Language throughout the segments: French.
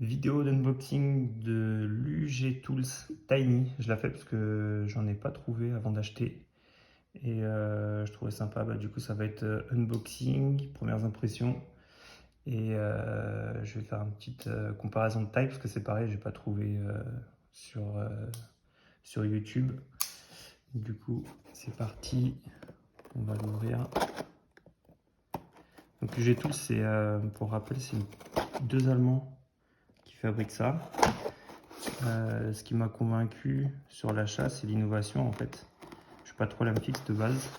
Vidéo d'unboxing de l'UG Tools Tiny. Je la fais parce que j'en ai pas trouvé avant d'acheter. Et je trouvais sympa. Du coup, ça va être unboxing, premières impressions. Et je vais faire une petite comparaison de taille parce que c'est pareil, j'ai pas trouvé sur, sur YouTube. Du coup, c'est parti. On va l'ouvrir. Donc l'UG Tools, c'est pour rappel, c'est deux Allemands qui fabriquent ça. Ce qui m'a convaincu sur l'achat, c'est l'innovation en fait. Je suis pas trop lame fixe de base.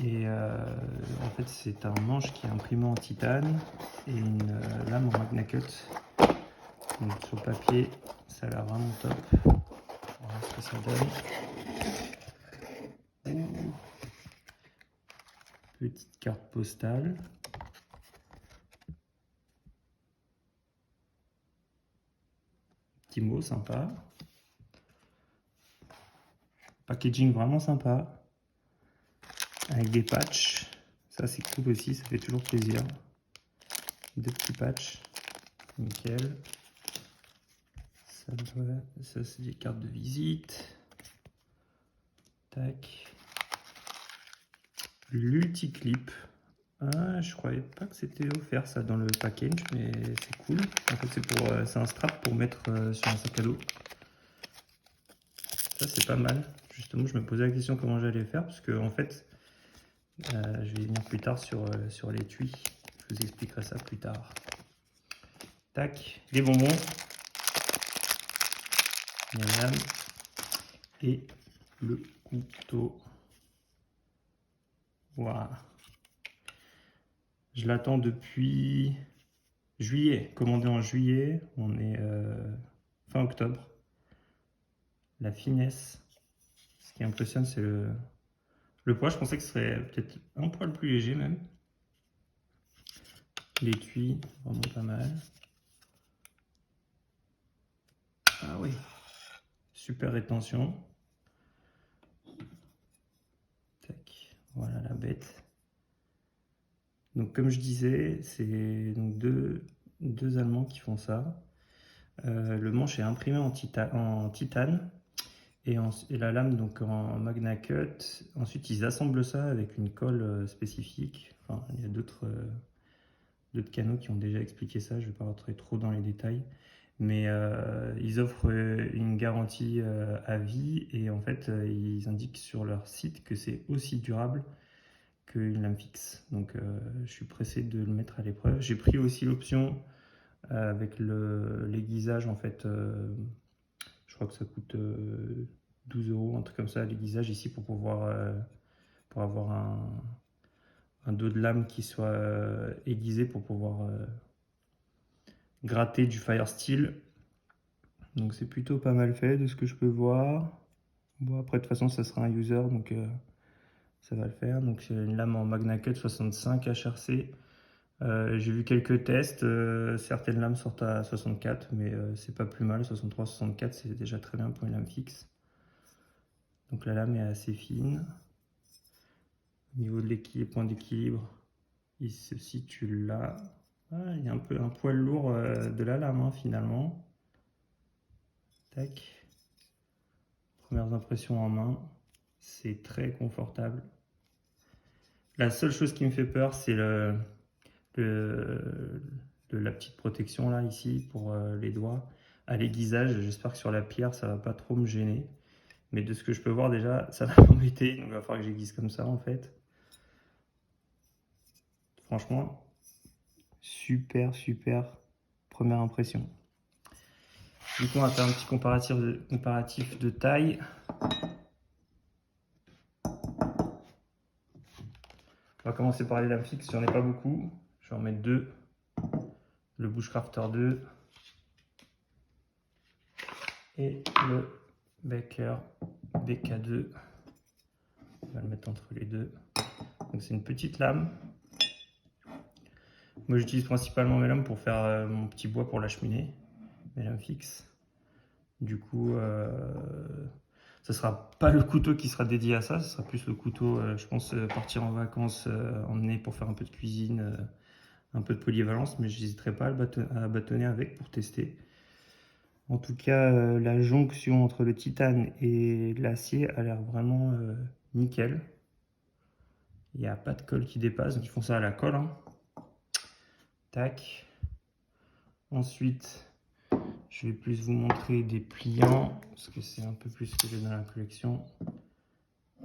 Et en fait, c'est un manche qui est imprimé en titane et une lame en magna cut. Donc sur le papier, ça a l'air vraiment top. Voilà ce que ça donne. Petite carte postale. Petit mot sympa. Packaging vraiment sympa. Avec des patchs. Ça c'est cool aussi, ça fait toujours plaisir. Deux petits patchs. Nickel. Ça c'est des cartes de visite. Tac. L'Ulticlip. Ah, je croyais pas que c'était offert ça dans le package, mais c'est cool. En fait, c'est un strap pour mettre sur un sac à dos. Ça, c'est pas mal. Justement, je me posais la question comment j'allais faire, parce que en fait, je vais y venir plus tard sur l'étui. Je vous expliquerai ça plus tard. Tac, les bonbons, la lame et le couteau. Voilà. Je l'attends depuis juillet, commandé en juillet. On est fin octobre. La finesse. Ce qui impressionne, c'est le poids. Je pensais que ce serait peut-être un poil plus léger même. L'étui, vraiment pas mal. Ah oui, super rétention. Tac, voilà la bête. Donc comme je disais, c'est donc deux Allemands qui font ça. Le manche est imprimé en titane et la lame donc en magna cut. Ensuite, ils assemblent ça avec une colle spécifique. Enfin, il y a d'autres canaux qui ont déjà expliqué ça. Je ne vais pas rentrer trop dans les détails. Mais ils offrent une garantie à vie et en fait ils indiquent sur leur site que c'est aussi durable qu'une lame fixe. Donc je suis pressé de le mettre à l'épreuve. J'ai pris aussi l'option avec l'aiguisage en fait. Je crois que ça coûte 12 €, un truc comme ça, l'aiguisage ici pour avoir un dos de lame qui soit aiguisé pour pouvoir gratter du fire steel. Donc c'est plutôt pas mal fait de ce que je peux voir. Bon, après de toute façon ça sera un user donc ça va le faire. Donc c'est une lame en magna cut 65 HRC. J'ai vu quelques tests, certaines lames sortent à 64 mais c'est pas plus mal. 63-64 c'est déjà très bien pour une lame fixe. Donc la lame est assez fine. Au niveau de l'équilibre, point d'équilibre, il se situe là. Ah, il y a un peu un poil lourd de la lame hein, finalement. Tac. Premières impressions en main, c'est très confortable. La seule chose qui me fait peur, c'est la petite protection là, ici, pour les doigts. À l'aiguisage, j'espère que sur la pierre, ça va pas trop me gêner. Mais de ce que je peux voir déjà, ça va m'embêter. Donc il va falloir que j'aiguise comme ça en fait. Franchement, super première impression. Du coup, on va faire un petit comparatif de taille. On va commencer par les lames fixes, j'en ai pas beaucoup. Je vais en mettre deux. Le Bushcrafter 2 et le Baker BK2. On va le mettre entre les deux. Donc c'est une petite lame. Moi j'utilise principalement mes lames pour faire mon petit bois pour la cheminée, mes lames fixes. Du coup, ça sera pas le couteau qui sera dédié à ça, ce sera plus le couteau, je pense, partir en vacances, emmener pour faire un peu de cuisine, un peu de polyvalence, mais je n'hésiterai pas à bâtonner avec pour tester. En tout cas, la jonction entre le titane et l'acier a l'air vraiment nickel. Il n'y a pas de colle qui dépasse, donc ils font ça à la colle, hein. Tac. Ensuite, je vais plus vous montrer des pliants, parce que c'est un peu plus ce que j'ai dans la collection.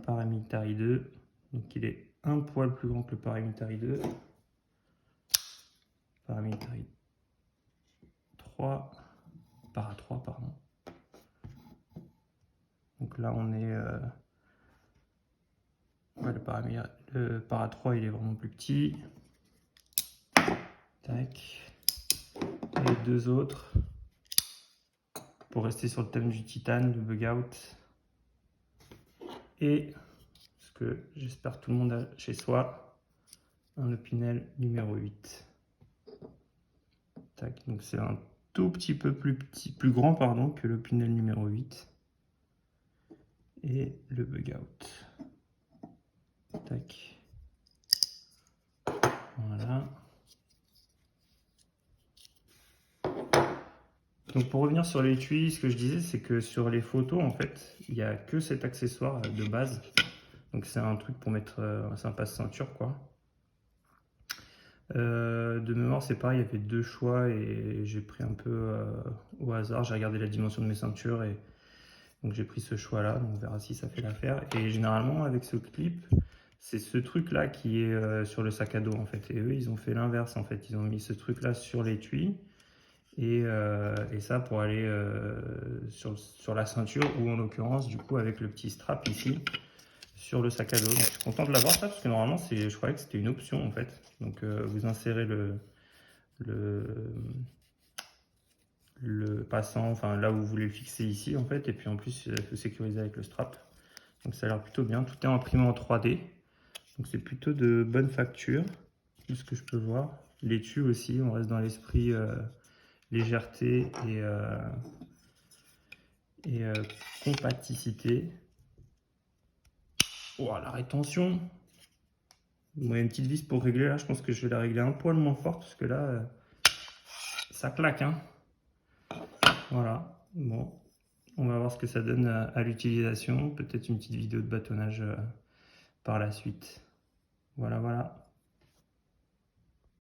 Paramilitary 2. Donc il est un poil plus grand que le Paramilitary 2. Paramilitary 3. Para 3, pardon. Donc là, on est... ouais, le Para 3, il est vraiment plus petit. Tac. Et les deux autres. Pour rester sur le thème du titane, le bug out. Et, ce que j'espère que tout le monde a chez soi, un Opinel numéro 8. Tac. Donc c'est un tout petit peu plus grand pardon, que l'Opinel numéro 8. Et le bug out. Tac. Voilà. Donc pour revenir sur l'étui, ce que je disais, c'est que sur les photos, en fait, il n'y a que cet accessoire de base. Donc c'est un truc pour mettre un passe-ceinture, quoi. De mémoire, c'est pareil, il y avait deux choix et j'ai pris un peu au hasard. J'ai regardé la dimension de mes ceintures et donc j'ai pris ce choix-là. Donc on verra si ça fait l'affaire. Et généralement, avec ce clip, c'est ce truc-là qui est sur le sac à dos, en fait. Et eux, ils ont fait l'inverse, en fait. Ils ont mis ce truc-là sur l'étui. Et ça pour aller sur la ceinture ou en l'occurrence du coup avec le petit strap ici sur le sac à dos. Donc, je suis content de l'avoir ça parce que normalement je croyais que c'était une option en fait. Donc vous insérez le passant, enfin là où vous voulez le fixer ici en fait, et puis en plus il faut sécuriser avec le strap. Donc ça a l'air plutôt bien. Tout est imprimé en 3D. Donc c'est plutôt de bonne facture, de ce que je peux voir. L'étui aussi, on reste dans l'esprit légèreté et compaticité. Oh, la rétention. Bon, il y a une petite vis pour régler là, je pense que je vais la régler un poil moins fort parce que là, ça claque, hein. Voilà, bon, on va voir ce que ça donne à l'utilisation. Peut-être une petite vidéo de bâtonnage par la suite. Voilà, voilà.